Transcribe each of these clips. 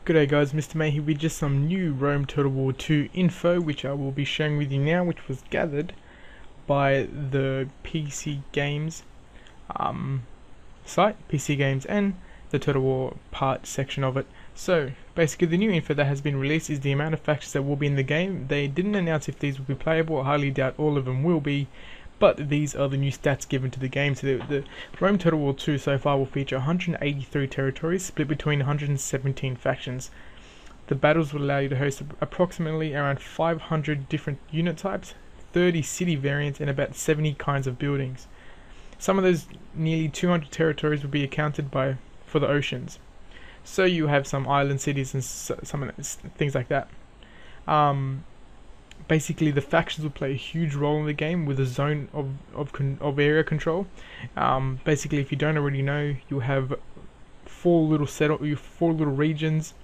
G'day guys, Mr. May here with just some new Rome Total War 2 info which I will be sharing with you now, which was gathered by the PC Games site, PC Games, and the Total War part section of it. So basically the new info that has been released is the amount of factions that will be in the game. They didn't announce if these will be playable. I highly doubt all of them will be, but these are the new stats given to the game. So the Rome Total War 2 so far will feature 183 territories split between 117 factions. The battles will allow you to host approximately around 500 different unit types, 30 city variants, and about 70 kinds of buildings. Some of those nearly 200 territories will be accounted for the oceans. So you have some island cities and some things like that. Basically, the factions will play a huge role in the game with a zone of area control. Basically, if you don't already know, you have four little regions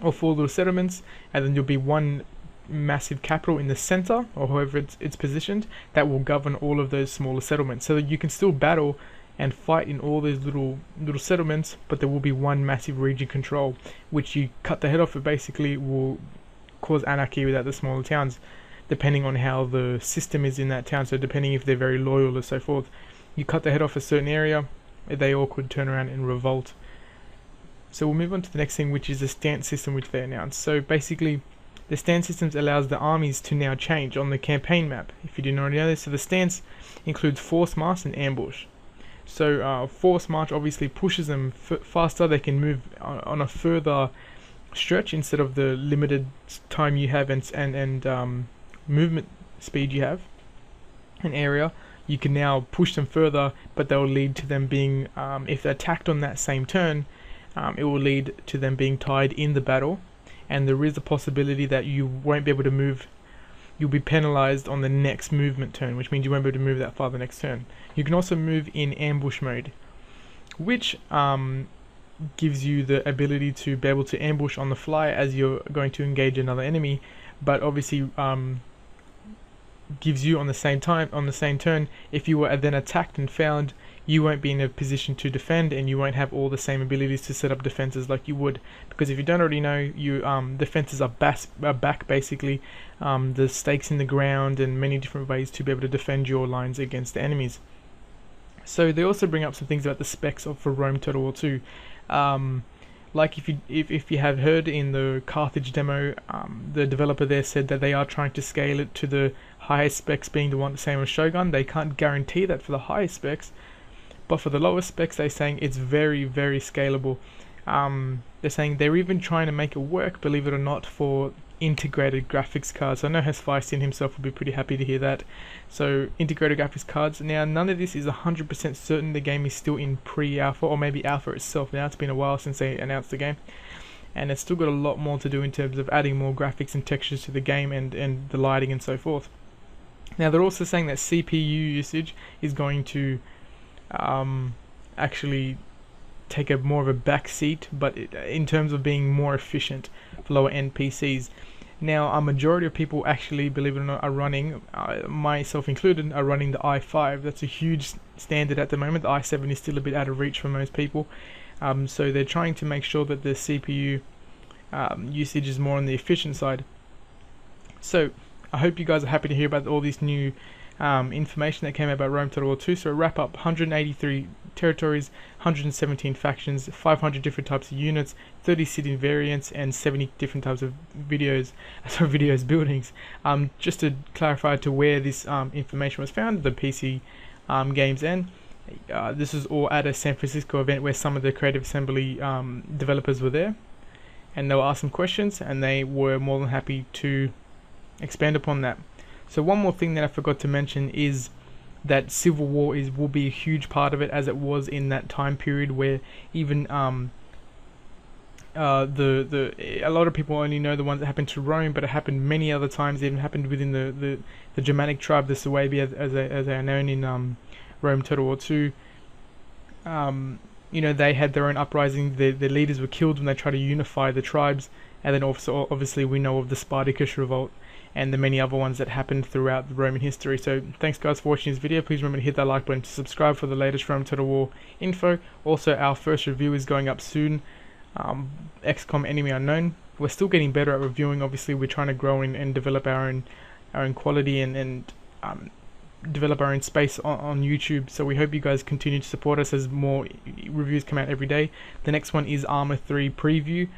or 4 little settlements, and then there'll be one massive capital in the center, or however it's positioned, that will govern all of those smaller settlements. So that you can still battle and fight in all those little settlements, but there will be one massive region control, which you cut the head off. It basically will cause anarchy without the smaller towns, depending on how the system is in that town. So depending if they're very loyal or so forth, you cut the head off a certain area, they all could turn around and revolt. So we'll move on to the next thing, which is the stance system which they announced. So basically the stance systems allows the armies to now change on the campaign map, if you didn't already know this. So the stance includes force march and ambush. So force march obviously pushes them faster. They can move on a further stretch instead of the limited time you have and movement speed you have. An area, you can now push them further, but that will lead to them being, if they're attacked on that same turn, it will lead to them being tied in the battle, and there is a possibility that you won't be able to move. You'll be penalized on the next movement turn, which means you won't be able to move that far the next turn. You can also move in ambush mode, which gives you the ability to be able to ambush on the fly as you're going to engage another enemy, but obviously gives you on the same turn, if you were then attacked and found, you won't be in a position to defend, and you won't have all the same abilities to set up defenses like you would, because if you don't already know, you defenses are back basically, the stakes in the ground and many different ways to be able to defend your lines against the enemies. So they also bring up some things about the specs for Rome Total War 2. Like if you have heard in the Carthage demo, the developer there said that they are trying to scale it to the highest specs being the same as Shogun. They can't guarantee that for the highest specs, but for the lowest specs they're saying it's very, very scalable. They're saying they're even trying to make it work, believe it or not, for integrated graphics cards. I know Hephaestion himself would be pretty happy to hear that. So integrated graphics cards. Now none of this is 100% certain. The game is still in pre-alpha, or maybe alpha itself. Now it's been a while since they announced the game, and it's still got a lot more to do in terms of adding more graphics and textures to the game and the lighting and so forth. Now they're also saying that CPU usage is going to actually take a more of a back seat, but in terms of being more efficient for lower end PCs. Now a majority of people actually, believe it or not, are running, myself included, are running the i5. That's a huge standard at the moment. The i7 is still a bit out of reach for most people, so they're trying to make sure that the CPU usage is more on the efficient side. So I hope you guys are happy to hear about all this new information that came out about Rome Total War 2. So wrap up: 183 territories, 117 factions, 500 different types of units, 30 city variants, and 70 different types of buildings. Just to clarify to where this information was found, the PC Games End. This is all at a San Francisco event where some of the Creative Assembly developers were there, and they were asked some questions, and they were more than happy to expand upon that. So one more thing that I forgot to mention is that Civil War will be a huge part of it, as it was in that time period where even a lot of people only know the ones that happened to Rome, but it happened many other times. It even happened within the Germanic tribe, the Suebi, as they are known in Rome Total War 2. You know, they had their own uprising. Their leaders were killed when they tried to unify the tribes, and then also obviously we know of the Spartacus revolt and the many other ones that happened throughout the Roman history. So thanks guys for watching this video. Please remember to hit that like button to subscribe for the latest Rome Total War info. Also, our first review is going up soon. XCOM Enemy Unknown. We're still getting better at reviewing. Obviously, we're trying to grow and develop our own quality and develop our own space on YouTube. So we hope you guys continue to support us as more reviews come out every day. The next one is Arma 3 preview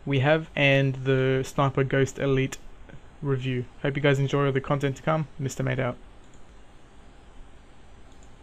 we have, and the Sniper Ghost Elite review. Hope you guys enjoy all the content to come. Mr. Mate out.